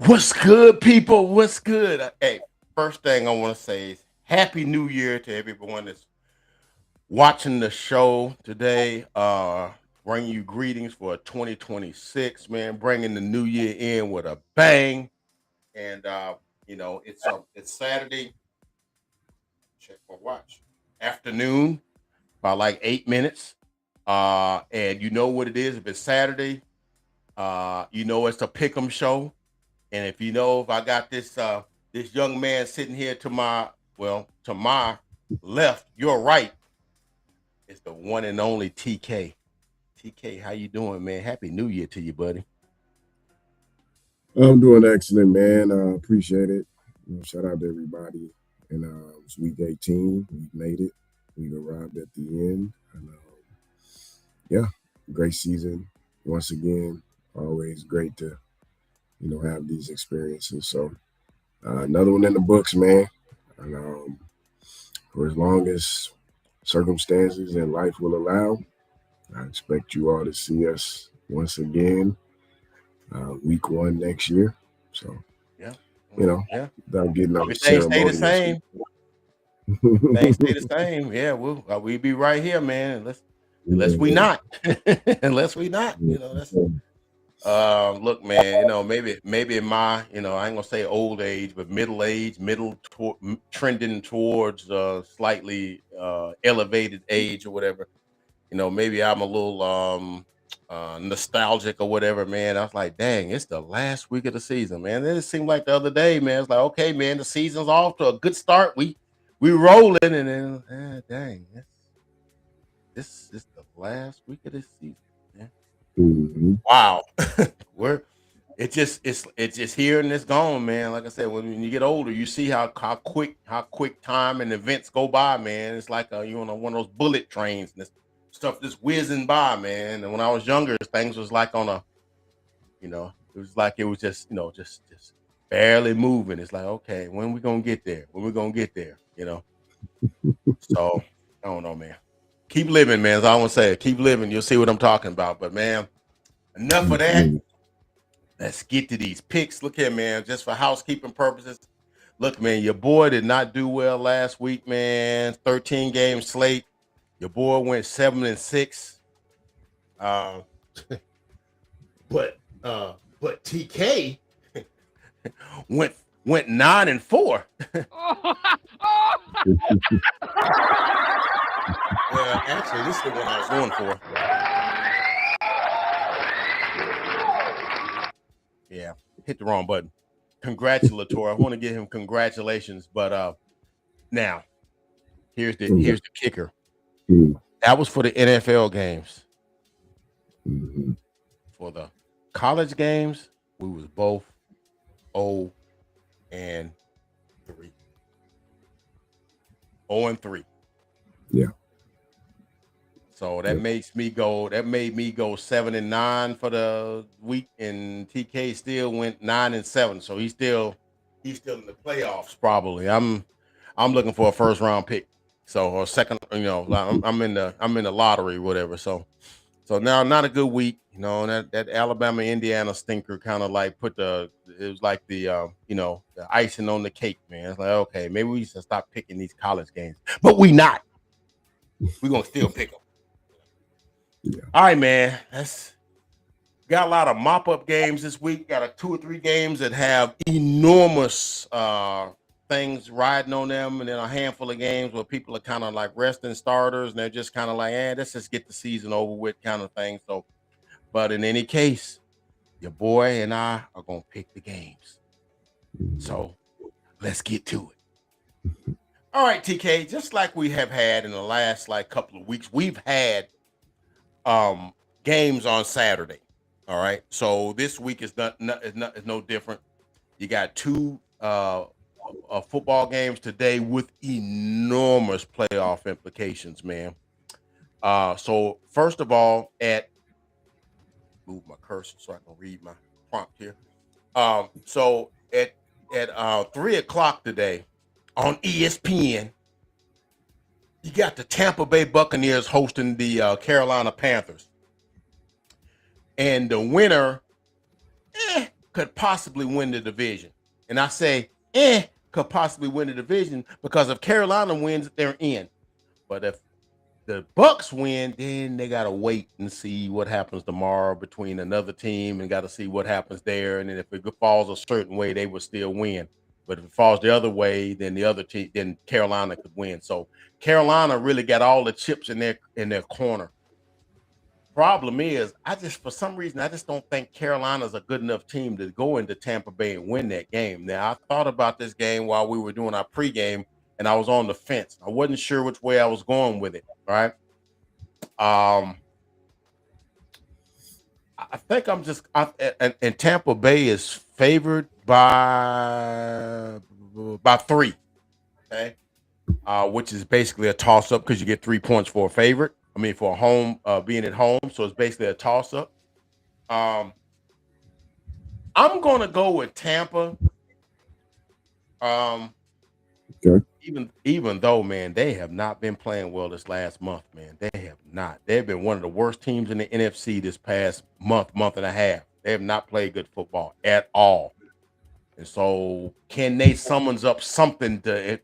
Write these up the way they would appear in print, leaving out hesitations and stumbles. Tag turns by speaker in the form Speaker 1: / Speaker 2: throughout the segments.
Speaker 1: What's good, people? What's good? Hey, first thing I want to say is Happy New Year to everyone that's watching the show today. Bringing you greetings for 2026, man. Bringing the new year in with a bang, and it's Saturday. Check my watch. Afternoon by like 8 minutes. And you know what it is. If it's Saturday, it's a pick'em show. And if I got this young man sitting here to my left, your right, is the one and only TK. TK, how you doing, man? Happy New Year to you, buddy.
Speaker 2: I'm doing excellent, man. Appreciate it. Shout out to everybody. And it's week 18. We've made it. We've arrived at the end. And yeah, great season. Once again, always great to, have these experiences. So another one in the books, man. And for as long as circumstances and life will allow, I expect you all to see us once again week one next year. So,
Speaker 1: Yeah.
Speaker 2: you know,
Speaker 1: Yeah.
Speaker 2: without getting all
Speaker 1: Everything stay the
Speaker 2: ceremonious.
Speaker 1: same. Things stay the same. Yeah, we be right here, man. Unless we
Speaker 2: Yeah,
Speaker 1: not. Unless we not.
Speaker 2: yeah,
Speaker 1: That's look, man, maybe in my, I ain't gonna say old age, but middle age, trending towards slightly elevated age or whatever. Maybe I'm a little nostalgic or whatever, man. I was like, dang, it's the last week of the season, man. It seemed like the other day, man. It's like, okay, man, the season's off to a good start. We rolling, and then dang, this is the last week of this season, man.
Speaker 2: mhm,
Speaker 1: Wow. We're it's just here and it's gone, man. Like I said, when you get older, you see how quick time and events go by, man. It's like you on one of those bullet trains and this stuff just whizzing by, man. And when I was younger, things was like it was like it was just just barely moving. It's like, okay, when we gonna get there? When we gonna get there? So I don't know, man. Keep living, man. As I want to say, keep living. You'll see what I'm talking about. But man, enough of that.
Speaker 2: absolutely.
Speaker 1: Let's get to these picks. Look here, man. Just for housekeeping purposes. Look, man, your boy did not do well last week, man. 13 game slate. Your boy went 7-6. Uh, but TK went went 9-4. Well, actually, this is the one I was going for. Yeah, hit the wrong button. Congratulatory. I want to give him congratulations, but now here's the
Speaker 2: Okay.
Speaker 1: here's the kicker.
Speaker 2: Mhm,
Speaker 1: That was for the NFL games.
Speaker 2: mhm.
Speaker 1: For the college games, we was both 0 and 3. 0 and 3.
Speaker 2: Yeah,
Speaker 1: So
Speaker 2: yeah.
Speaker 1: that made me go 7-9 for the week, and TK still went 9-7. So he's still in the playoffs probably. I'm looking for a first round pick. So or second, I'm in the lottery, whatever. So now not a good week, that Alabama Indiana stinker kind of like it was like the icing on the cake, man. It's like, okay, maybe we should stop picking these college games, but we not. We gonna still pick them.
Speaker 2: Yeah.
Speaker 1: All right, man. That's got a lot of mop up games this week. Got a 2 or 3 games that have enormous things riding on them, and then a handful of games where people are kind of like resting starters, and they're just kind of like, let's just get the season over with, kind of thing. So, but in any case, your boy and I are gonna pick the games.
Speaker 2: Mhm.
Speaker 1: So let's get to it. All right, TK. Just like we have had in the last like couple of weeks, we've had um games on Saturday. All right. So this week is no different. You got two football games today with enormous playoff implications, man. So first of all, at move my cursor so I can read my prompt here. So at 3 o'clock today on ESPN, you got the Tampa Bay Buccaneers hosting the Carolina Panthers, and the winner. could possibly win the division. And I say, could possibly win the division because if Carolina wins, they're in. But if the Bucks win, then they gotta wait and see what happens tomorrow between another team and got to see what happens there. And then if it falls a certain way, they will still win. But if it falls the other way, then the other team, then Carolina could win. So Carolina really got all the chips in their corner. Problem is, for some reason, I just don't think Carolina's a good enough team to go into Tampa Bay and win that game. Now, I thought about this game while we were doing our pregame, and I was on the fence. I wasn't sure which way I was going with it. Right. I think and Tampa Bay is favored by 3. Okay. Which is basically a toss up because you get 3 points for a favorite. I mean, for a home, being at home. So it's basically a toss up. I'm going to go with Tampa.
Speaker 2: Okay.
Speaker 1: Even though, man, they have not been playing well this last month, man. They have not. They've been one of the worst teams in the NFC this past month and a half. They have not played good football at all. And so, can they summons up something to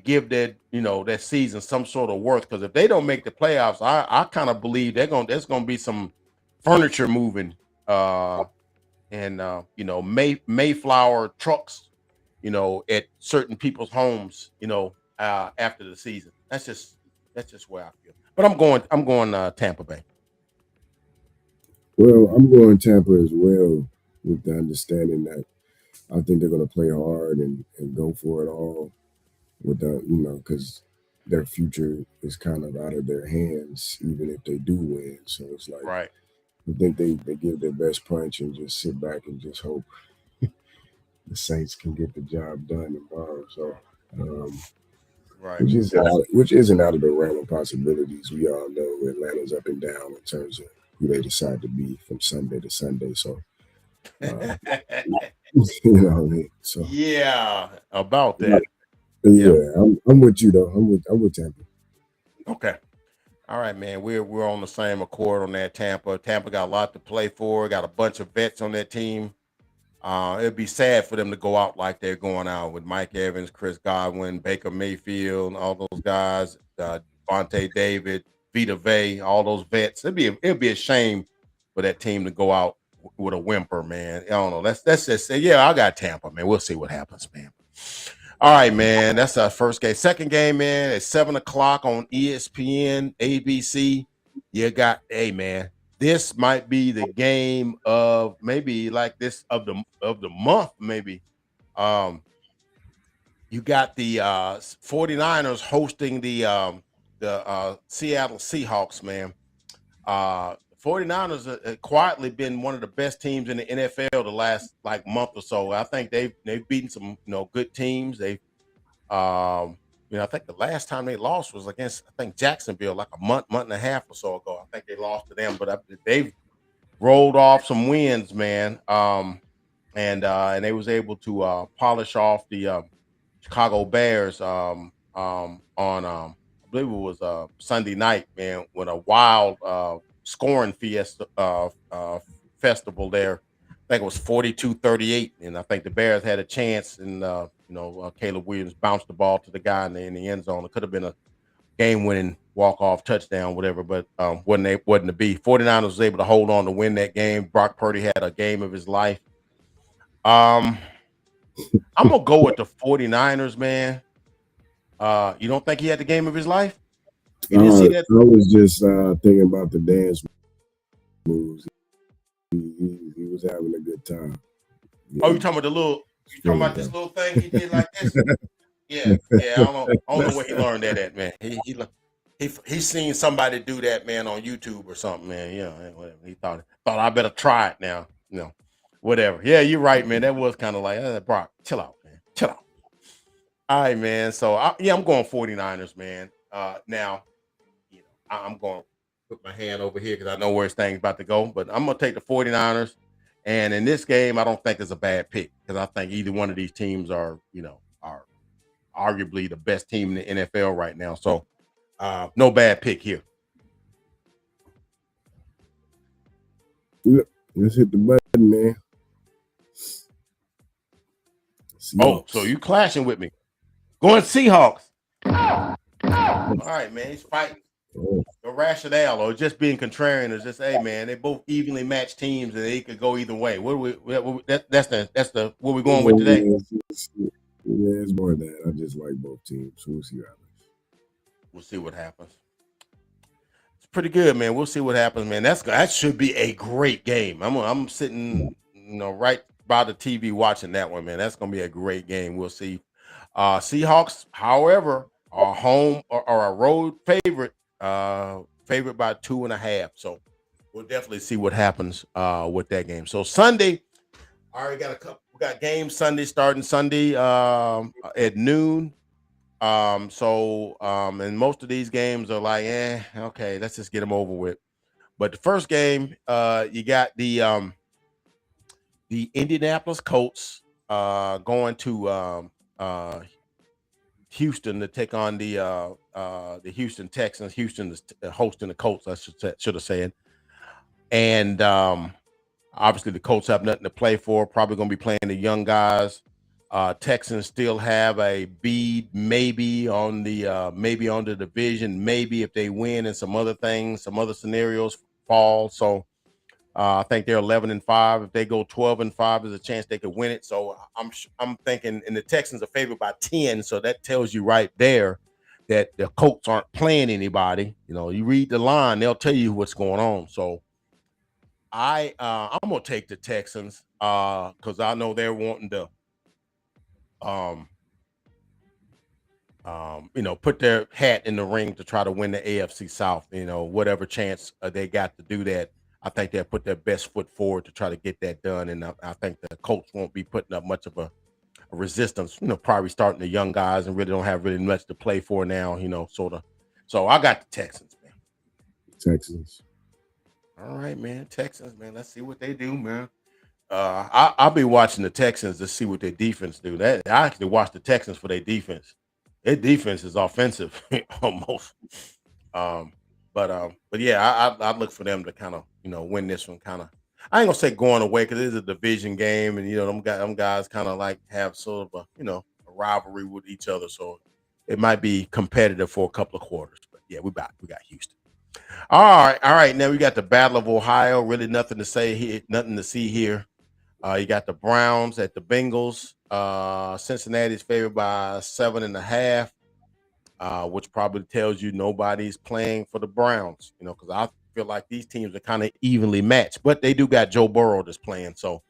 Speaker 1: give that season some sort of worth? Because if they don't make the playoffs, I kind of believe there's going to be some furniture moving, Mayflower trucks, at certain people's homes, after the season. That's just where I feel. But I'm going Tampa Bay.
Speaker 2: Well, I'm going Tampa as well, with the understanding that I think they're going to play hard and go for it all with because their future is kind of out of their hands, even if they do win. So it's like,
Speaker 1: right.
Speaker 2: I think they give their best punch and just sit back and just hope the Saints can get the job done tomorrow. So,
Speaker 1: right.
Speaker 2: Which isn't out of the realm of possibilities. We all know Atlanta's up and down in terms of who they decide to be from Sunday to Sunday. So, you know what I mean? So
Speaker 1: yeah, about that.
Speaker 2: Yeah, I'm with you though. I'm with Tampa.
Speaker 1: Okay. All right, man. We're on the same accord on that. Tampa got a lot to play for. Got a bunch of vets on that team. It'd be sad for them to go out like they're going out with Mike Evans, Chris Godwin, Baker Mayfield, all those guys, Vontae David, Vita Vea, all those vets. It'd be a shame for that team to go out with a whimper, man. I don't know. Let's just say, I got Tampa, man. We'll see what happens, man. All right, man. That's our first game. Second game, man, at 7:00 on ESPN, ABC. You got, hey, man. This might be the game of maybe like this of the month, maybe. You got the 49ers hosting the Seattle Seahawks, man. 49ers have quietly been one of the best teams in the NFL the last month or so. I think they've beaten some good teams. They I think the last time they lost was against Jacksonville like a month and a half or so ago. I think they lost to them, but they've rolled off some wins, man. And they was able to polish off the Chicago Bears on I believe it was Sunday night, man, with a wild scoring festival there. I think it was 42-38, and I think the Bears had a chance, and Caleb Williams bounced the ball to the guy in the end zone. It could have been a game-winning walk-off touchdown, whatever, but wasn't to be. 49ers was able to hold on to win that game. Brock Purdy had a game of his life. I'm gonna go with the 49ers, man. You don't think he had the game of his life? You didn't see that?
Speaker 2: I was just thinking about the dance moves. He was having a good time.
Speaker 1: Yeah. Oh, you talking about this little thing he did like this? Yeah. I don't know where he learned that at, man. He seen somebody do that, man, on YouTube or something, man. Whatever. He thought I better try it now. Whatever. Yeah, you're right, man. That was kind of like, Brock, chill out, man. Chill out. All right, man. So I'm going 49ers, man. Now, I'm going to put my hand over here because I know where this thing's about to go, but I'm going to take the 49ers. And in this game, I don't think it's a bad pick because I think either one of these teams are arguably the best team in the NFL right now. So no bad pick here.
Speaker 2: Let's hit the button, man.
Speaker 1: Oh, so
Speaker 2: Seahawks.
Speaker 1: you clashing with me? Going Seahawks. All right, man. He's fighting.
Speaker 2: Oh,
Speaker 1: The rationale or just being contrarian is just, hey, man, they both evenly matched teams and they could go either way. That's the what we're going with today.
Speaker 2: yeah, it's more than that. I just like both teams. So we'll see what happens.
Speaker 1: We'll see what happens. It's pretty good, man. We'll see what happens, man. That should be a great game. I'm sitting, right by the TV watching that one, man. That's gonna be a great game. We'll see. Seahawks, however, are home or a road favorite, favored by 2.5. So we'll definitely see what happens with that game. So Sunday, I already got a couple. We got games Sunday starting Sunday at noon. And most of these games are like, okay, let's just get them over with. But the first game, you got the Indianapolis Colts going to Houston to take on the Houston Texans. Houston is hosting the Colts, I should have said. And obviously the Colts have nothing to play for. Probably going to be playing the young guys. Texans still have a bead, maybe on the division, maybe if they win and some other things, some other scenarios fall. So I think they're 11-5. If they go 12-5, there's a chance they could win it. So I'm thinking, and the Texans are favored by 10. So that tells you right there that the Colts aren't playing anybody. You read the line, they'll tell you what's going on. So I'm gonna take the Texans because I know they're wanting to put their hat in the ring to try to win the AFC South. Whatever chance they got to do that, I think they'll put their best foot forward to try to get that done. And I think the Colts won't be putting up much of a resistance. Probably starting the young guys and really don't have really much to play for now. Sort of. So I got the Texans, man.
Speaker 2: Texans.
Speaker 1: All right, man. Texans, man. Let's see what they do, man. I'll be watching the Texans to see what their defense do. I actually watch the Texans for their defense. Their defense is offensive almost. But yeah, I look for them to kind of win this one. Kind of, I ain't gonna say going away because it is a division game, and them guys kind of like have sort of a rivalry with each other, so it might be competitive for a couple of quarters. But yeah, we got Houston. All right. Now we got the Battle of Ohio. Really nothing to say here, nothing to see here. You got the Browns at the Bengals. Cincinnati's favored by 7.5, which probably tells you nobody's playing for the Browns, because I feel like these teams are kind of evenly matched, but they do got Joe Burrow that's playing. So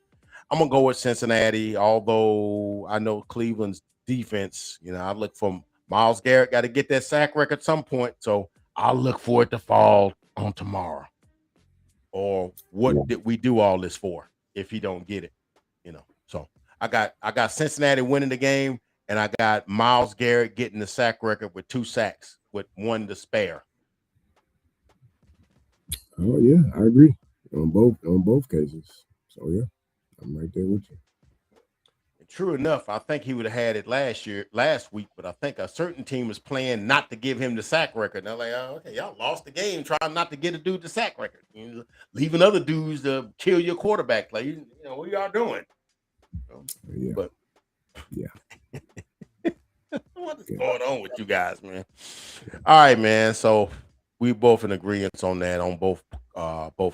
Speaker 1: I'm going to go with Cincinnati, although I know Cleveland's defense, I look for Myles Garrett, got to get that sack record at some point. So I'll look for it to fall on tomorrow. Or what did we do all this for if he don't get it? So I got Cincinnati winning the game, and I got Myles Garrett getting the sack record with 2 sacks with 1 to spare.
Speaker 2: Oh yeah, I agree on both cases. So yeah, I'm right there with you.
Speaker 1: True enough, I think he would have had it last week, but I think a certain team was playing not to give him the sack record. And they're like, oh, okay, y'all lost the game trying not to get a dude the sack record. Leaving other dudes to kill your quarterback play. What are y'all doing?
Speaker 2: Yeah.
Speaker 1: But
Speaker 2: yeah.
Speaker 1: What is going on with you guys, man? All right, man. So we both in agreement on that, on both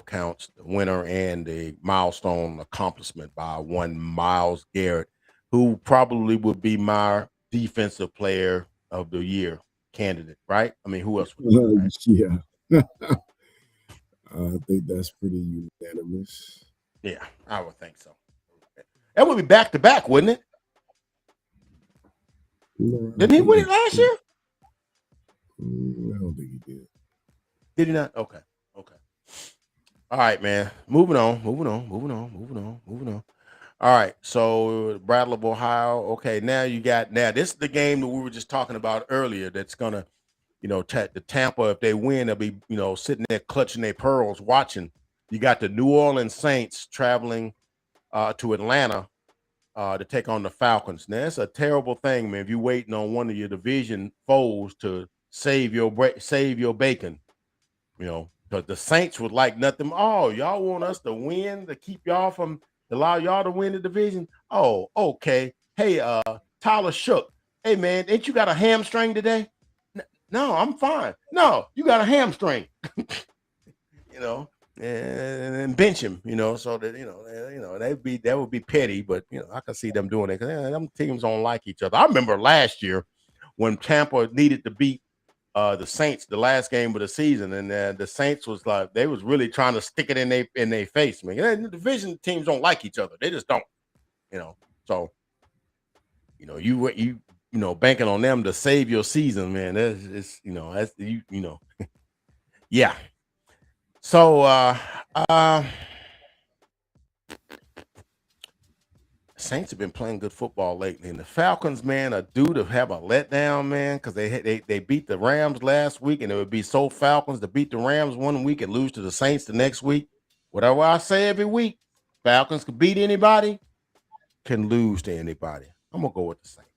Speaker 1: counts, the winner and the milestone accomplishment by one Myles Garrett, who probably would be my defensive player of the year candidate, right? I mean, who else would be, right?
Speaker 2: Yeah. I think that's pretty unanimous.
Speaker 1: Yeah, I would think so. That would be back to back, wouldn't it?
Speaker 2: No,
Speaker 1: Didn't he win it last year?
Speaker 2: I don't think he did.
Speaker 1: Did he not? Okay. All right, man. Moving on. All right. So Battle of Ohio. Okay, now this is the game that we were just talking about earlier. That's gonna, the Tampa, if they win, they'll be, sitting there clutching their pearls, watching. You got the New Orleans Saints traveling to Atlanta to take on the Falcons. Now, it's a terrible thing, man. If you're waiting on one of your division foes to save your bacon, because the Saints would like nothing. Oh, y'all want us to win to keep y'all from allow y'all to win the division? Oh, okay. Hey, Tyler Shook. Hey, man, ain't you got a hamstring today? No, I'm fine. No, you got a hamstring. you know, and bench him. So that that would be petty, but I can see them doing it because them teams don't like each other. I remember last year when Tampa needed to beat the Saints the last game of the season, and the Saints was like they was really trying to stick it in their face. Man, the division teams don't like each other; they just don't. So banking on them to save your season, man. Yeah. So Saints have been playing good football lately, and the Falcons, man, are due to have a letdown, man, because they beat the Rams last week, and it would be so Falcons to beat the Rams one week and lose to the Saints the next week. Whatever I say every week, Falcons can beat anybody, can lose to anybody. I'm gonna go with the Saints.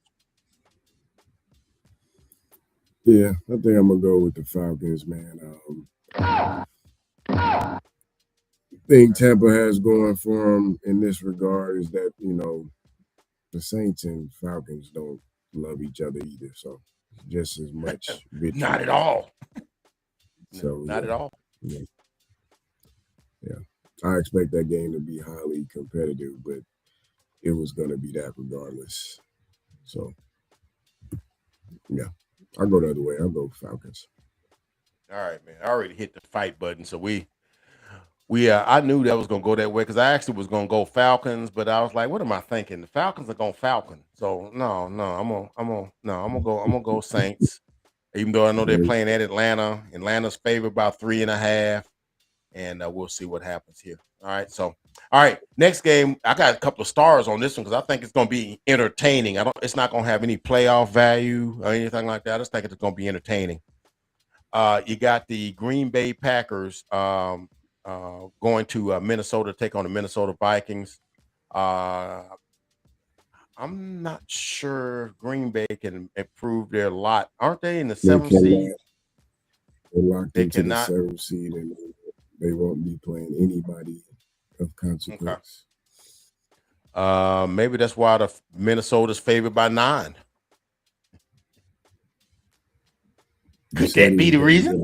Speaker 2: Yeah, I think I'm gonna go with the Falcons, man. Thing Tampa has going for them in this regard is that the Saints and Falcons don't love each other either, so just as much victory.
Speaker 1: Not at all.
Speaker 2: So
Speaker 1: not at all.
Speaker 2: Yeah. I expect that game to be highly competitive, but it was going to be that regardless. So yeah, I'll go the other way. I'll go Falcons.
Speaker 1: All right, man. I already hit the fight button, so I knew that was gonna go that way because I actually was gonna go Falcons, but I was like, what am I thinking? The Falcons are gonna Falcon. So no, I'm gonna go Saints. Even though I know they're playing at Atlanta. Atlanta's favored by 3.5, and we'll see what happens here. All right. Next game, I got a couple of stars on this one because I think it's gonna be entertaining. It's not gonna have any playoff value or anything like that. I just think it's gonna be entertaining. You got the Green Bay Packers going to Minnesota to take on the Minnesota Vikings. I'm not sure Green Bay can improve their lot. Aren't they in the 7th seed?
Speaker 2: They're locked into the 7th seed, and they won't be playing anybody of consequence.
Speaker 1: Okay. Maybe that's why the Minnesota's favored by 9. Could that be the reason?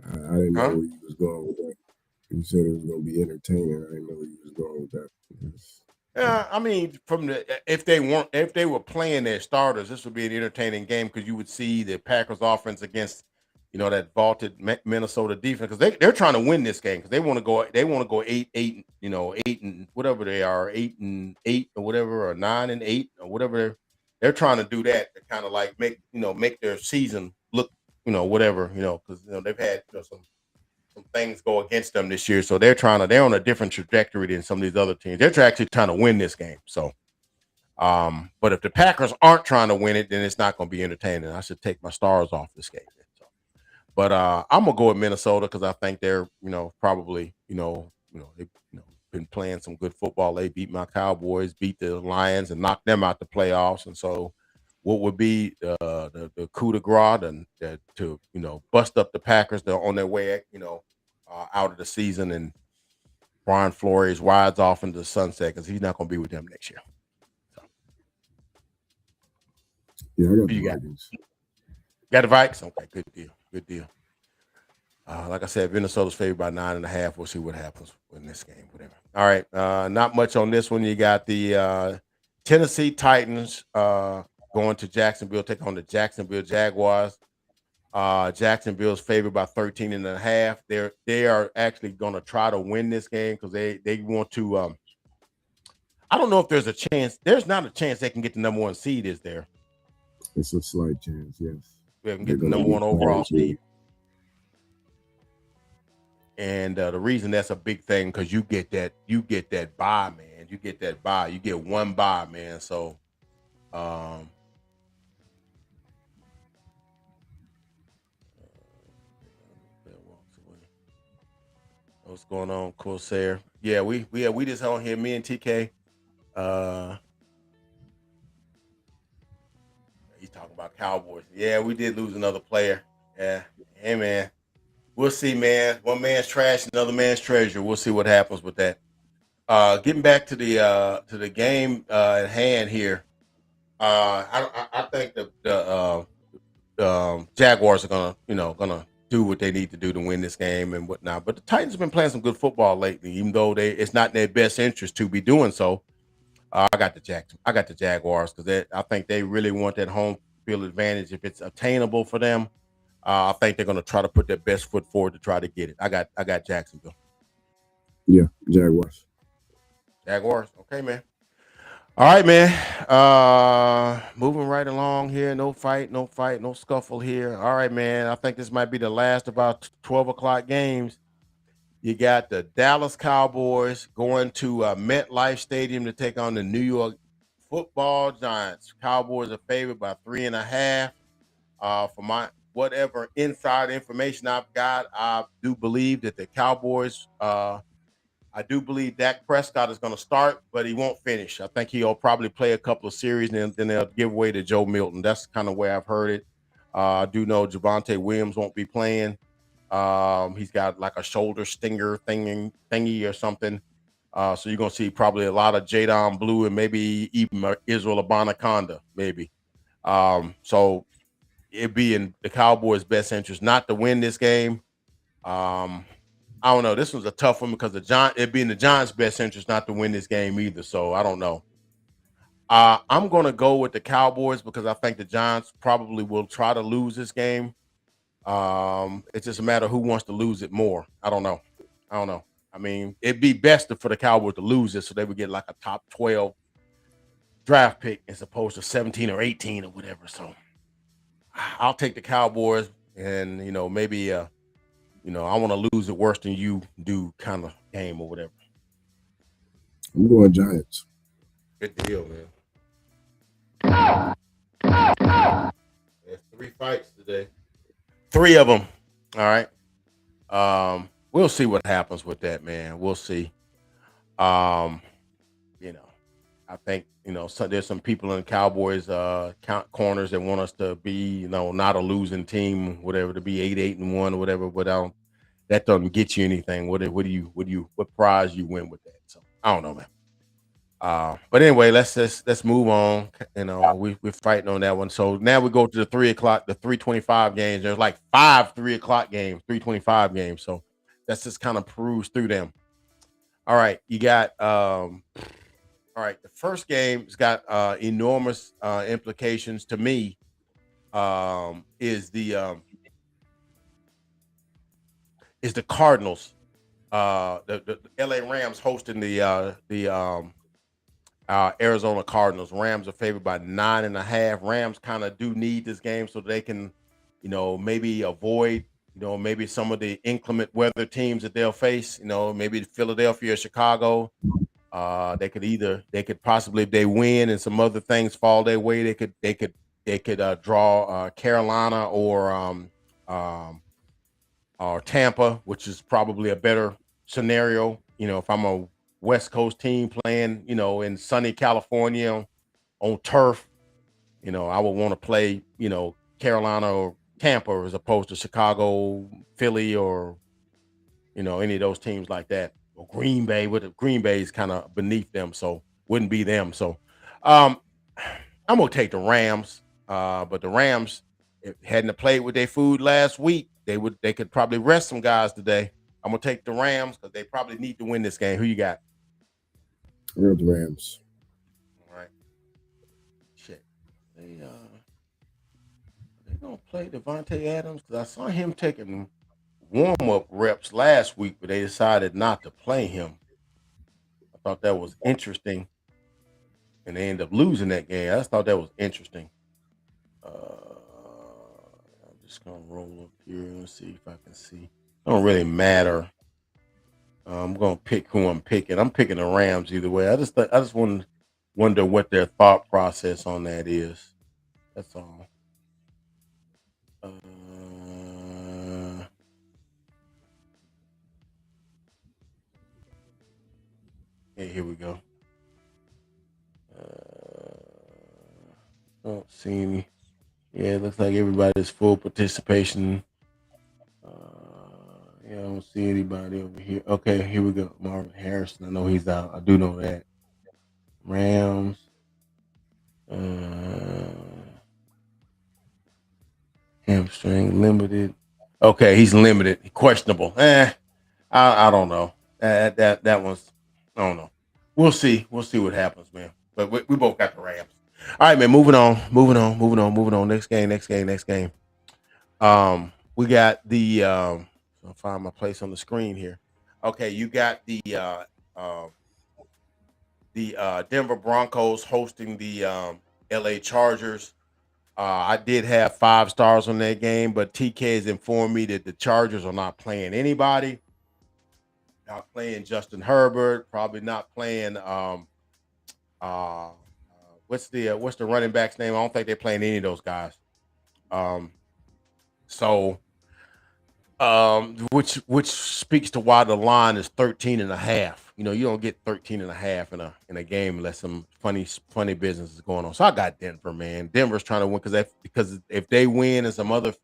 Speaker 2: I didn't know where you was going with that. You said it was going to be entertaining. I didn't know where you was going with that.
Speaker 1: I mean, if they were playing their starters, this would be an entertaining game because you would see the Packers offense against, that vaulted Minnesota defense because they're trying to win this game because they want to go 8-8, 8 and whatever they are, 8-8 or whatever, or 9-8 or whatever. They're trying to do that to kind of like make their season look, whatever, because they've had some things go against them this year. So they're on a different trajectory than some of these other teams. They're actually trying to win this game. So, but if the Packers aren't trying to win it, then it's not going to be entertaining. I should take my stars off this game. So, but I'm gonna go with Minnesota because I think they're, probably, they've been playing some good football. They beat my Cowboys, beat the Lions, and knocked them out the playoffs. And so, what would be the coup de grace and to bust up the Packers? They're on their way, out of the season, and Brian Flores rides off into the sunset because he's not going to be with them next year. So.
Speaker 2: Yeah, I got the Vikings.
Speaker 1: Got the Vikings? Okay, good deal. Like I said, Minnesota's favored by 9.5. We'll see what happens in this game. Whatever. All right, not much on this one. You got the Tennessee Titans going to Jacksonville, take on the Jacksonville Jaguars. Jacksonville's favored by 13.5. They are actually going to try to win this game because they want to. I don't know if there's a chance. There's not a chance they can get the number 1 seed, is there?
Speaker 2: It's a slight chance, yes.
Speaker 1: They can get the number 1 overall seed. And the reason that's a big thing because you get that bye, man. You get that bye. You get 1 bye, man. So, what's going on, Corsair? Yeah, we just on here, me and TK. He's talking about Cowboys. Yeah, we did lose another player. Yeah. Hey, man. We'll see, man. One man's trash, another man's treasure. We'll see what happens with that. Getting back to the game at hand here. I think the Jaguars are gonna do what they need to do to win this game and whatnot. But the Titans have been playing some good football lately, even though it's not in their best interest to be doing so. I got the Jaguars because I think they really want that home field advantage if it's attainable for them. I think they're going to try to put their best foot forward to try to get it. I got Jacksonville.
Speaker 2: Yeah, Jaguars.
Speaker 1: Jaguars. Okay, man. All right, man. Moving right along here. No fight, no fight, no scuffle here. All right, man. I think this might be the last about 12 o'clock games. You got the Dallas Cowboys going to MetLife Stadium to take on the New York Football Giants. Cowboys are favored by 3.5. For my whatever inside information I've got, I do believe that the Cowboys. I do believe Dak Prescott is going to start, but he won't finish. I think he'll probably play a couple of series and then they'll give away to Joe Milton. That's kind of where I've heard it. I do know Javonte Williams won't be playing. He's got like a shoulder stinger thingy or something. So you're gonna see probably a lot of Jadon Blue and maybe even Israel Abanaconda, maybe. So it'd be in the Cowboys' best interest not to win this game. I don't know. This was a tough one because it'd be in the Giants' best interest not to win this game either. So I don't know. I'm gonna go with the Cowboys because I think the Giants probably will try to lose this game. It's just a matter of who wants to lose it more. I don't know. I mean, it'd be best for the Cowboys to lose it so they would get like a top 12 draft pick as opposed to 17 or 18 or whatever. So I'll take the Cowboys and maybe I want to lose it worse than you do kind of game or whatever.
Speaker 2: I'm going Giants.
Speaker 1: Good deal, man. There's 3 fights today. 3 of them. All right. We'll see what happens with that, man. We'll see. I think so there's some people in the Cowboys corners that want us to be not a losing team, whatever, to be 8-1 or whatever. But that doesn't get you anything. What prize you win with that? So I don't know, man. But anyway, let's move on. We're fighting on that one. So now we go to the 3:00, the 3:25 games. There's like 5 3:00 games, 3:25 games. So that's just kind of peruse through them. All right, you got all right. The first game's got enormous implications to me. Is the Cardinals, the LA Rams hosting the Arizona Cardinals. Rams are favored by 9.5. Rams kind of do need this game so they can, maybe avoid, maybe some of the inclement weather teams that they'll face. Maybe Philadelphia or Chicago. They could possibly, if they win and some other things fall their way, they could draw Carolina or Tampa, which is probably a better scenario. If I'm a West Coast team playing, in sunny California on turf, I would want to play, Carolina or Tampa as opposed to Chicago, Philly, or any of those teams like that. Or Green Bay, Green Bay is kind of beneath them, so wouldn't be them. So I'm gonna take the Rams. But the Rams, if hadn't played with their food last week, they could probably rest some guys today. I'm gonna take the Rams because they probably need to win this game. Who you got?
Speaker 2: We're the Rams.
Speaker 1: All right. Shit. They gonna play Devontae Adams because I saw him taking warm-up reps last week, but they decided not to play him. I thought that was interesting, and they ended up losing that game. I just thought that was interesting. I'm just gonna roll up here and see if I can see. It don't really matter. I'm gonna pick who I'm picking. I'm picking the Rams either way. I just wonder what their thought process on that is. That's all. Hey, here we go. Don't see any. Yeah, it looks like everybody's full participation. Yeah, I don't see anybody over here. Okay, here we go. Marvin Harrison. I know he's out. I do know that. Rams. Hamstring limited. Okay, he's limited. Questionable. I don't know. That one's I don't know. We'll see. We'll see what happens, man. But we both got the Rams. All right, man. Moving on. Next game. Next game. We got the I'll find my place on the screen here. Okay, you got the Denver Broncos hosting the LA Chargers. I did have 5 stars on that game, but TK has informed me that the Chargers are not playing anybody. Not playing Justin Herbert. Probably not playing. Uh, what's the running back's name? I don't think they're playing any of those guys. Um, so which speaks to why the line is 13 and a half. You know, you don't get 13 and a half in a game unless some funny business is going on. So I got Denver, man. Denver's trying to win because if they win and some other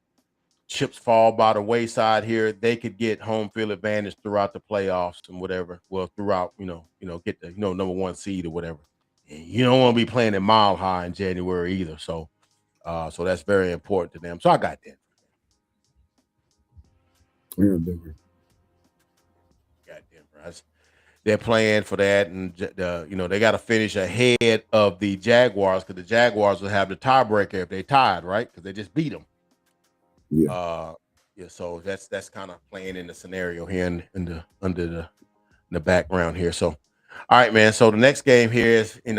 Speaker 1: chips fall by the wayside here, they could get home field advantage throughout the playoffs and whatever. Well, throughout, get the number one seed or whatever. And you don't want to be playing at Mile High in January either. So that's very important to them. So I got Denver.
Speaker 2: Yeah, Denver.
Speaker 1: Got Denver. They're playing for that, and they got to finish ahead of the Jaguars because the Jaguars will have the tiebreaker if they tied, right? Because they just beat them.
Speaker 2: Yeah.
Speaker 1: Yeah. So that's kind of playing in the scenario here in the background here. So, all right, man. So the next game here is you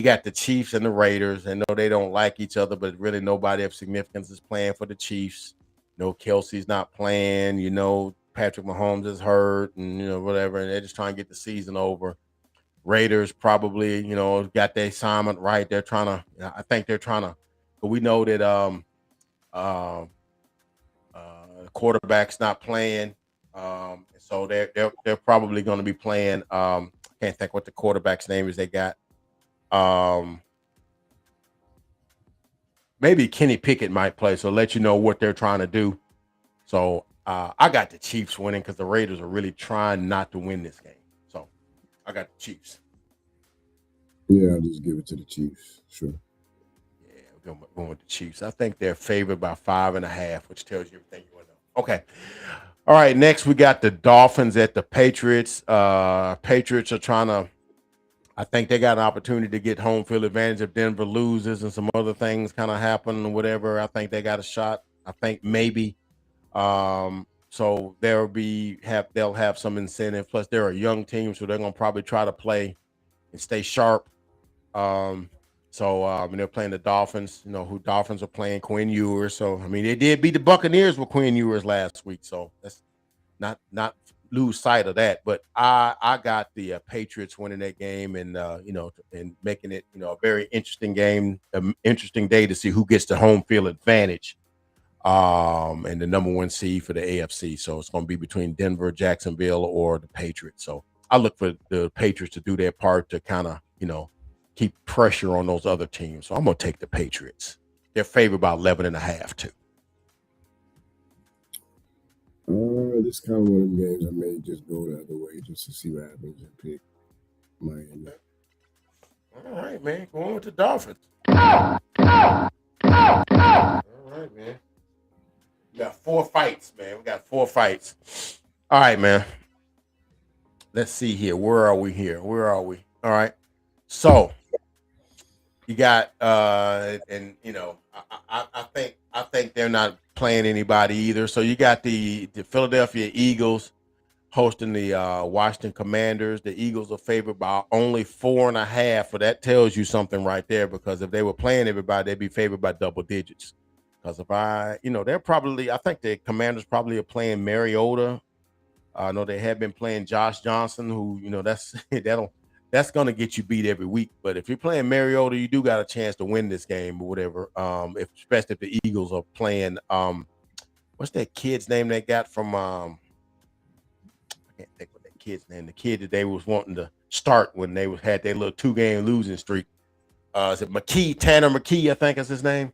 Speaker 1: got the Chiefs and the Raiders. I know they don't like each other, but really nobody of significance is playing for the Chiefs. Kelsey's not playing. Patrick Mahomes is hurt, and whatever, and they're just trying to get the season over. Raiders probably, got their assignment right. They're trying to. I think they're trying to. But we know that quarterback's not playing, so they're probably going to be playing. I can't think what the quarterback's name is. They got. Maybe Kenny Pickett might play, so let you know what they're trying to do. So I got the Chiefs winning because the Raiders are really trying not to win this game. So I got the Chiefs.
Speaker 2: Yeah, I'll just give it to the Chiefs. Sure.
Speaker 1: Yeah, going with the Chiefs. I think they're favored by 5.5, which tells you everything you want to know. Okay. All right. Next, we got the Dolphins at the Patriots. Patriots are trying to. I think they got an opportunity to get home field advantage if Denver loses and some other things kind of happen or whatever. I think they got a shot. I think maybe. So they'll have some incentive. Plus, they're a young team, so they're gonna probably try to play and stay sharp. And they're playing the Dolphins. Who Dolphins are playing Quinn Ewers. So they did beat the Buccaneers with Quinn Ewers last week. So that's not lose sight of that. But I got the Patriots winning that game, and and making it a very interesting game, an interesting day to see who gets the home field advantage. And the number one seed for the AFC. So it's going to be between Denver, Jacksonville, or the Patriots. So I look for the Patriots to do their part to kind of, keep pressure on those other teams. So I'm going to take the Patriots. They're favored by 11.5 too.
Speaker 2: This kind of one of the games I may just go the other way just to see what happens and pick Miami.
Speaker 1: All right, man. Go on with the Dolphins. All right, man. We got 4 fights, man. We got 4 fights. All right, man. Let's see here. Where are we here? Where are we? All right. So you got I think they're not playing anybody either. So you got the Philadelphia Eagles hosting the Washington Commanders. The Eagles are favored by only 4.5. So that tells you something right there, because if they were playing everybody, they'd be favored by double digits. Because they're probably, I think the Commanders probably are playing Mariota. I know they have been playing Josh Johnson, who, that's going to get you beat every week. But if you're playing Mariota, you do got a chance to win this game or whatever. Especially if the Eagles are playing, what's that kid's name they got from, I can't think what that kid's name, the kid that they was wanting to start when they had their little 2-game losing streak. Is it Tanner McKee, I think is his name.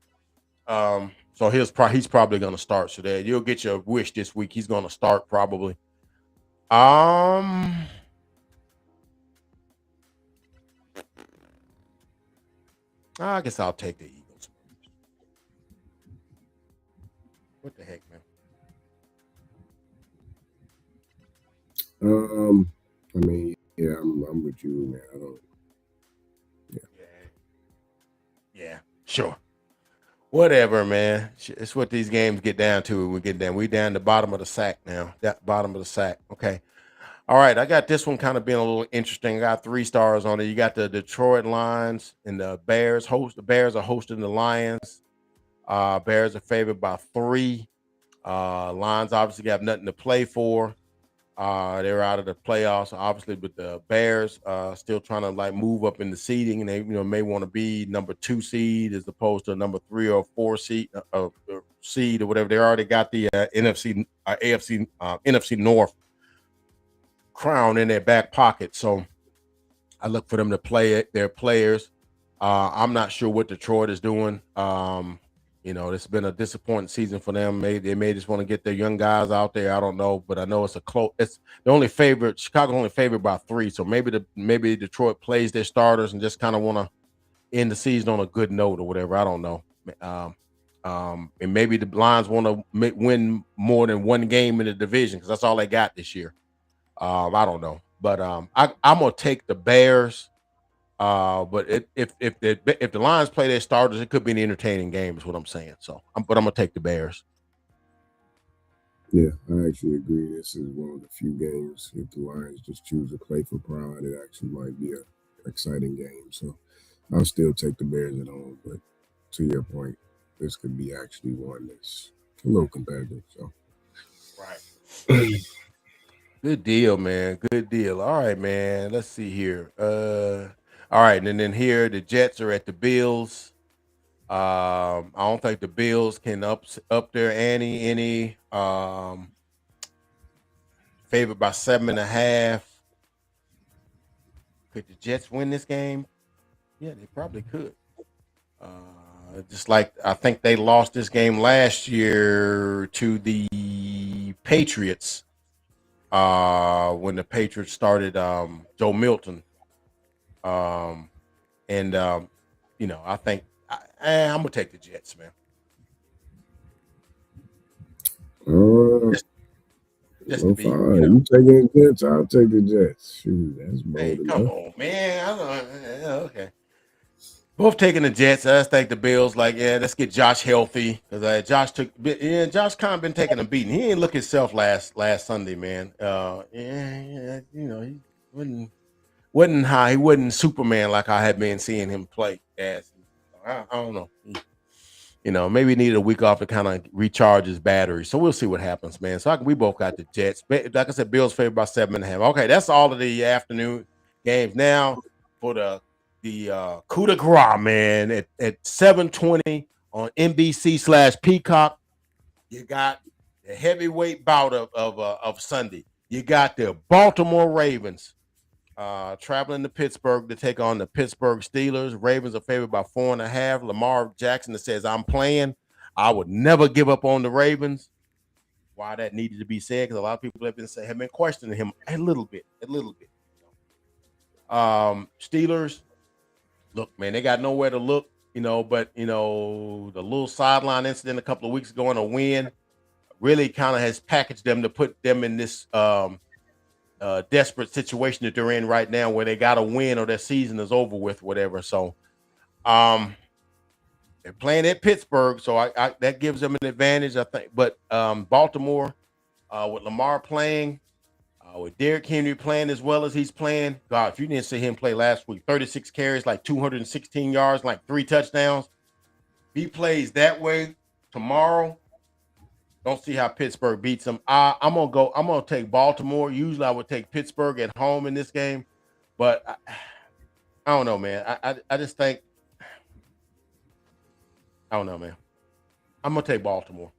Speaker 1: So he's probably going to start. So that you'll get your wish this week. He's going to start probably. I guess I'll take the Eagles. What the heck, man?
Speaker 2: I mean, yeah, I'm with you, man. I don't.
Speaker 1: Yeah, sure. Whatever, man. It's what these games get down to. We get down. We down the bottom of the sack now. That bottom of the sack. Okay. All right. I got this one kind of being a little interesting. I got 3 stars on it. You got the Detroit Lions and the Bears. The Bears are hosting the Lions. Bears are favored by 3. Lions obviously have nothing to play for. They're out of the playoffs, obviously, but the Bears still trying to like move up in the seeding, and they may want to be number 2 seed as opposed to number 3 or 4 seed seed or whatever. They already got the NFC North crown in their back pocket, so I look for them to play their players. I'm not sure what Detroit is doing. It's been a disappointing season for them. They may just want to get their young guys out there. I don't know, but I know it's the only favorite. Chicago only favored by 3, so maybe Detroit plays their starters and just kind of want to end the season on a good note or whatever. I don't know. And maybe the Lions want to win more than 1 game in the division because that's all they got this year. I don't know, but I'm gonna take the Bears. But if the Lions play their starters, it could be an entertaining game, is what I'm saying. So, but I'm gonna take the Bears.
Speaker 2: Yeah, I actually agree. This is one of the few games if the Lions just choose to play for pride, it actually might be an exciting game. So, I'll still take the Bears at home. But to your point, this could be actually one that's a little competitive. So,
Speaker 1: right. Good deal, man. Good deal. All right, man. Let's see here. All right, and then here the Jets are at the Bills. I don't think the Bills can up their ante any. Favored by 7.5. Could the Jets win this game? Yeah, they probably could. Just like I think they lost this game last year to the Patriots. When the Patriots started Joe Milton. I think I'm gonna take the Jets, man. Just to be,
Speaker 2: fine. You taking the Jets? I'll take the Jets. Shoot, that's bold
Speaker 1: hey,
Speaker 2: enough.
Speaker 1: come on, man. Okay. Both taking the Jets. Let's take the Bills. Like, yeah, let's get Josh healthy because Josh kind of been taking a beating. He didn't look himself last Sunday, man. He wasn't high. He wasn't Superman like I had been seeing him play as. I don't know. Maybe he needed a week off to kind of recharge his battery. So we'll see what happens, man. So we both got the Jets. Like I said, Bills favored by 7.5. Okay, that's all of the afternoon games. Now for the coup de grace, man, at 7:20 on NBC/Peacock, you got the heavyweight bout of Sunday. You got the Baltimore Ravens traveling to Pittsburgh to take on the Pittsburgh Steelers. Ravens are favored by 4.5. Lamar Jackson says, "I'm playing. I would never give up on the Ravens." Why that needed to be said, because a lot of people have been questioning him a little bit. Steelers, look, man, they got nowhere to look, but the little sideline incident a couple of weeks ago in a win really kind of has packaged them to put them in this desperate situation that they're in right now where they got to win or their season is over with, whatever. So they're playing at Pittsburgh, so I that gives them an advantage, I think. But Baltimore, with Lamar playing, with Derrick Henry playing as well as he's playing, God, if you didn't see him play last week, 36 carries, like 216 yards, like 3 touchdowns. If he plays that way tomorrow, don't see how Pittsburgh beats them. I'm gonna take Baltimore. Usually I would take Pittsburgh at home in this game, but I don't know, man. I just think I don't know, man. I'm gonna take Baltimore.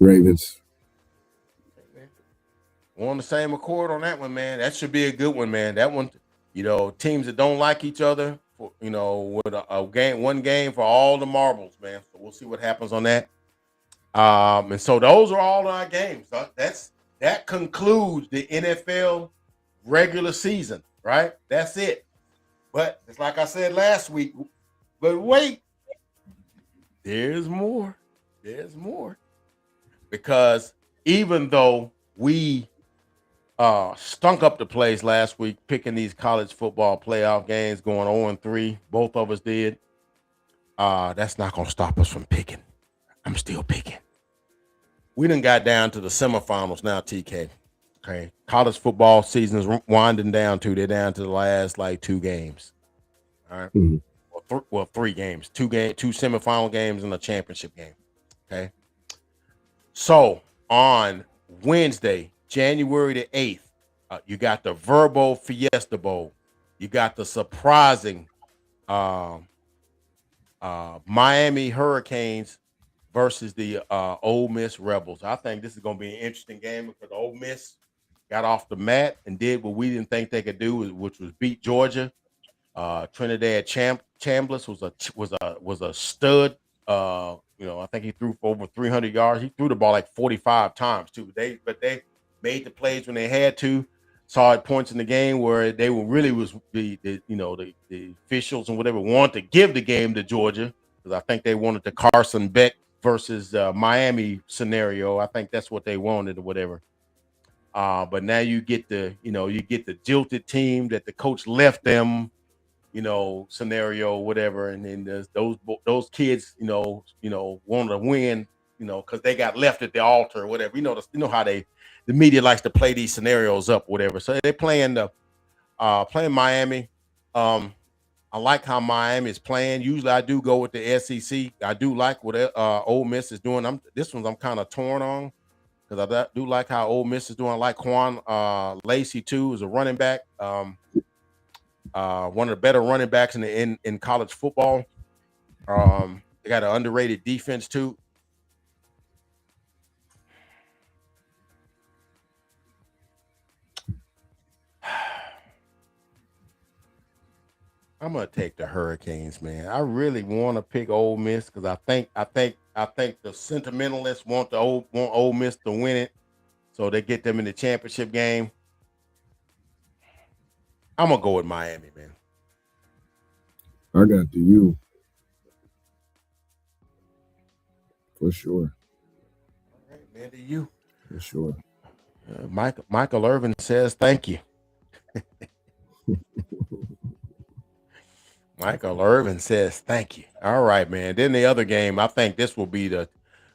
Speaker 2: Ravens.
Speaker 1: We're on the same accord on that one, man. That should be a good one, man. That one, teams that don't like each other for with one game for all the marbles, man. So we'll see what happens on that. And so those are all our games. That concludes the NFL regular season, right? That's it. But it's like I said last week. But wait, there's more. There's more. Because even though we stunk up the place last week picking these college football playoff games, going 0-3, both of us did. That's not gonna stop us from picking. I'm still picking. We done got down to the semifinals now, TK. Okay, college football season is winding down too. They're down to the last like 2 games. All right, well, 3 games, 2 semifinal games and a championship game. Okay, so on Wednesday, January the 8th, you got the Verbo Fiesta Bowl. You got the surprising Miami Hurricanes versus the Ole Miss Rebels. I think this is going to be an interesting game because Ole Miss got off the mat and did what we didn't think they could do, which was beat Georgia. Trinidad Chambliss was a stud. I think he threw for over 300 yards. He threw the ball like 45 times too. They made the plays when they had to. Saw at points in the game where they were really was the officials and whatever wanted to give the game to Georgia because I think they wanted the Carson Beck versus Miami scenario. I think that's what they wanted or whatever. But now you get the jilted team that the coach left them, scenario, whatever, and then those kids, wanted to win, because they got left at the altar or whatever. You know how the media likes to play these scenarios up, whatever. So they're playing Miami. I like how Miami is playing. Usually I do go with the SEC. I do like what Ole Miss is doing. This one I'm kind of torn on because I do like how Ole Miss is doing. I like Quan Lacey too as a running back. One of the better running backs in college football. They got an underrated defense too. I'm gonna take the Hurricanes, man. I really want to pick Ole Miss because I think the sentimentalists want Ole Miss to win it, so they get them in the championship game. I'm gonna go with Miami, man.
Speaker 2: I got the U for sure.
Speaker 1: All right, man, the U
Speaker 2: for sure.
Speaker 1: Michael Irvin says thank you. Michael Irvin says thank you. All right, man. Then the other game, I think this will be who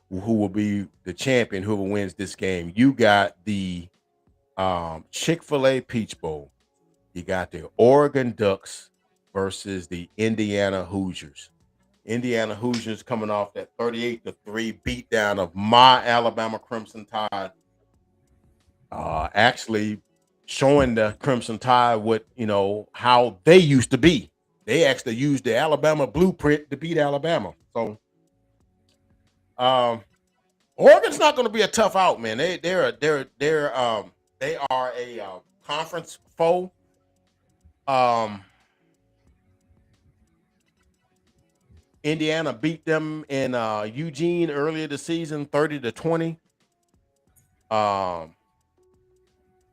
Speaker 1: will be the champion, whoever wins this game. You got the Chick-fil-A Peach Bowl. You got the Oregon Ducks versus the Indiana Hoosiers. Indiana Hoosiers coming off that 38-3 beatdown of my Alabama Crimson Tide. Actually showing the Crimson Tide what, how they used to be. They actually used the Alabama blueprint to beat Alabama. So Oregon's not going to be a tough out, man. They are a conference foe. Indiana beat them in Eugene earlier this season, 30-20.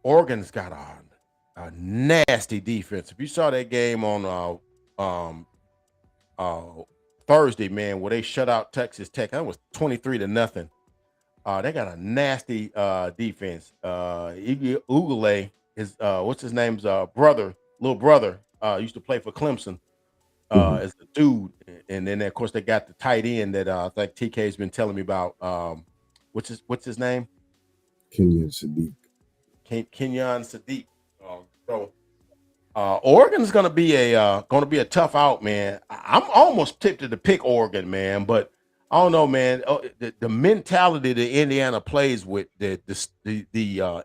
Speaker 1: Oregon's got a nasty defense. If you saw that game on Thursday, man, where they shut out Texas Tech, that was 23-0. They got a nasty defense. Ugule is what's his name's little brother used to play for Clemson as the dude, and then of course they got the tight end that I think TK's been telling me about. What's his name?
Speaker 2: Kenyon Sadiq.
Speaker 1: Kenyon Sadiq. Oregon's gonna be a tough out, man. I'm almost tempted to pick Oregon, man, but I don't know, man. The mentality that Indiana plays with, the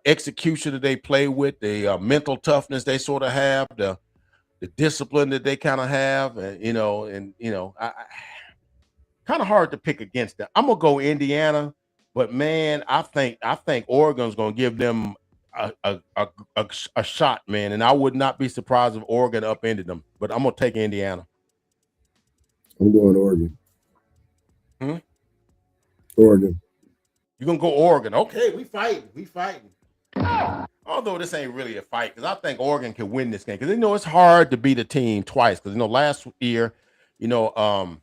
Speaker 1: execution that they play with, the mental toughness they sort of have, the discipline that they kind of have, and I kind of hard to pick against them. I'm gonna go Indiana, but man, I think Oregon's gonna give them a shot, man. And I would not be surprised if Oregon upended them. But I'm gonna take Indiana.
Speaker 2: I'm going Oregon.
Speaker 1: Hmm?
Speaker 2: Oregon.
Speaker 1: You're gonna go Oregon? Okay, we fighting. We fighting. Although this ain't really a fight, because I think Oregon can win this game. Because it's hard to beat a team twice. Because last year, you know,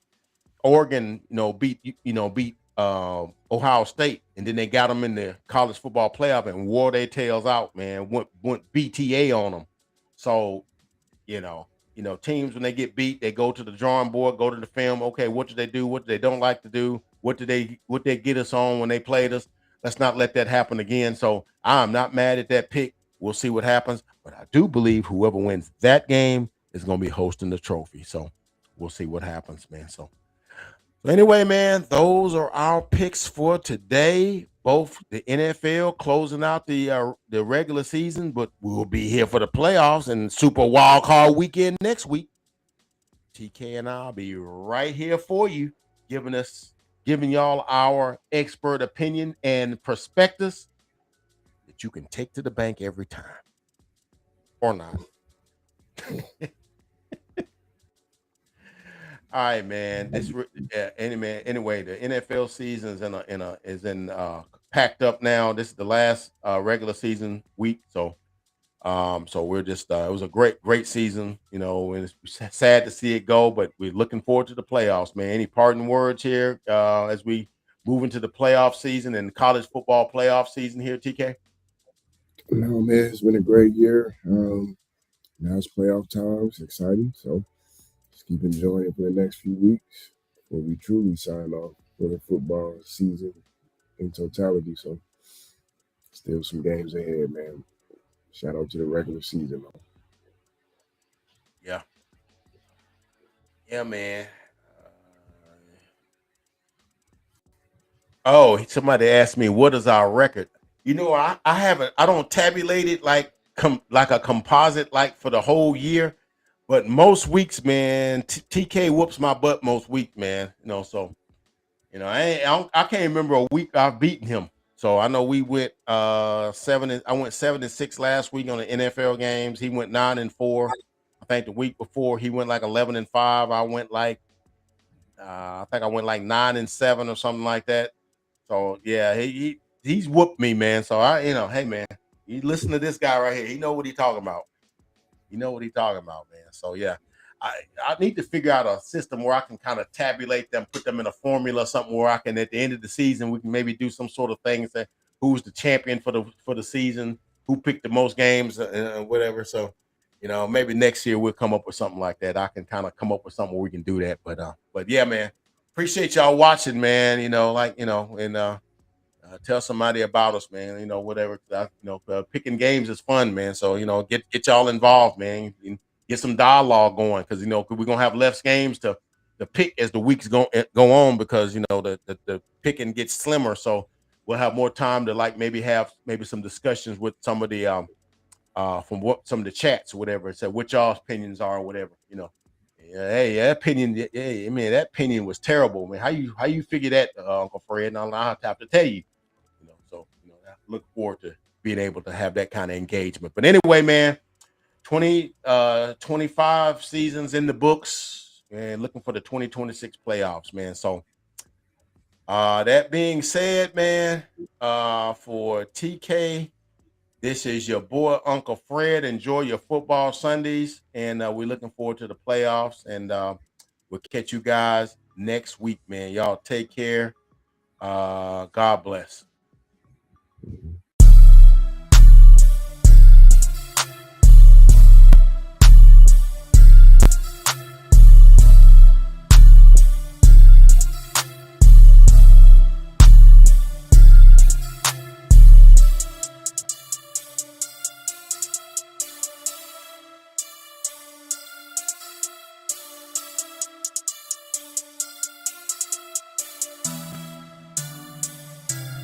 Speaker 1: Oregon, beat Ohio State, and then they got them in the college football playoff and wore their tails out, man. Went BTA on them. So, teams when they get beat, they go to the drawing board, go to the film. Okay, what do they do? What do they don't like to do? What they get us on when they played us? Let's not let that happen again. So I'm not mad at that pick. We'll see what happens, but I do believe whoever wins that game is going to be hosting the trophy. So we'll see what happens, man. So anyway, man, those are our picks for today. Both the NFL closing out the regular season, but we'll be here for the playoffs and Super Wild Card Weekend next week. TK and I'll be right here for you, giving y'all our expert opinion and prospectus that you can take to the bank every time, or not. All right, man. Anyway, the NFL season is packed up now. This is the last regular season week, so we're just it was a great season, and it's sad to see it go, but we're looking forward to the playoffs, man. Any parting words here as we move into the playoff season and college football playoff season here, TK?
Speaker 2: No, man, it's been a great year. Now it's playoff time. It's exciting, so just keep enjoying it for the next few weeks before we truly sign off for the football season in totality. So still some games ahead, man. Shout out to the regular season, though.
Speaker 1: Yeah, man. Oh, somebody asked me, what is our record? I haven't. I don't tabulate it like a composite, like for the whole year. But most weeks, man, TK whoops my butt most weeks, man. So I can't remember a week I've beaten him. So I know we went I went 7-6 last week on the NFL games. He went 9-4. I think the week before he went like 11-5. I went like I think I went like 9-7 or something like that. So yeah, he's whooped me, man. So hey man, you listen to this guy right here. He know what he's talking about. Man. So yeah, I need to figure out a system where I can kind of tabulate them, put them in a formula, something where I can at the end of the season we can maybe do some sort of thing, say who's the champion for the season, who picked the most games, whatever. So maybe next year we'll come up with something like that. I can kind of come up with something where we can do that. But yeah, man, appreciate y'all watching, man. And tell somebody about us, man. Whatever. Picking games is fun, man. So get y'all involved, man. And get some dialogue going, because we're gonna have less games to pick as the weeks go on, because the picking gets slimmer. So we'll have more time to maybe have some discussions with some of the from some of the chats or whatever. Say what y'all's opinions are or whatever. Hey, that opinion. Hey, man, that opinion was terrible, man. How you figure that, Uncle Fred? And I'll have to tell you. So I look forward to being able to have that kind of engagement. But anyway, man, 25 seasons in the books, and looking for the 2026 playoffs, man. So that being said, man, for TK, this is your boy Uncle Fred. Enjoy your football Sundays, and we're looking forward to the playoffs, and we'll catch you guys next week, man. Y'all take care. God bless.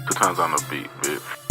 Speaker 3: Two times on the beat, bitch.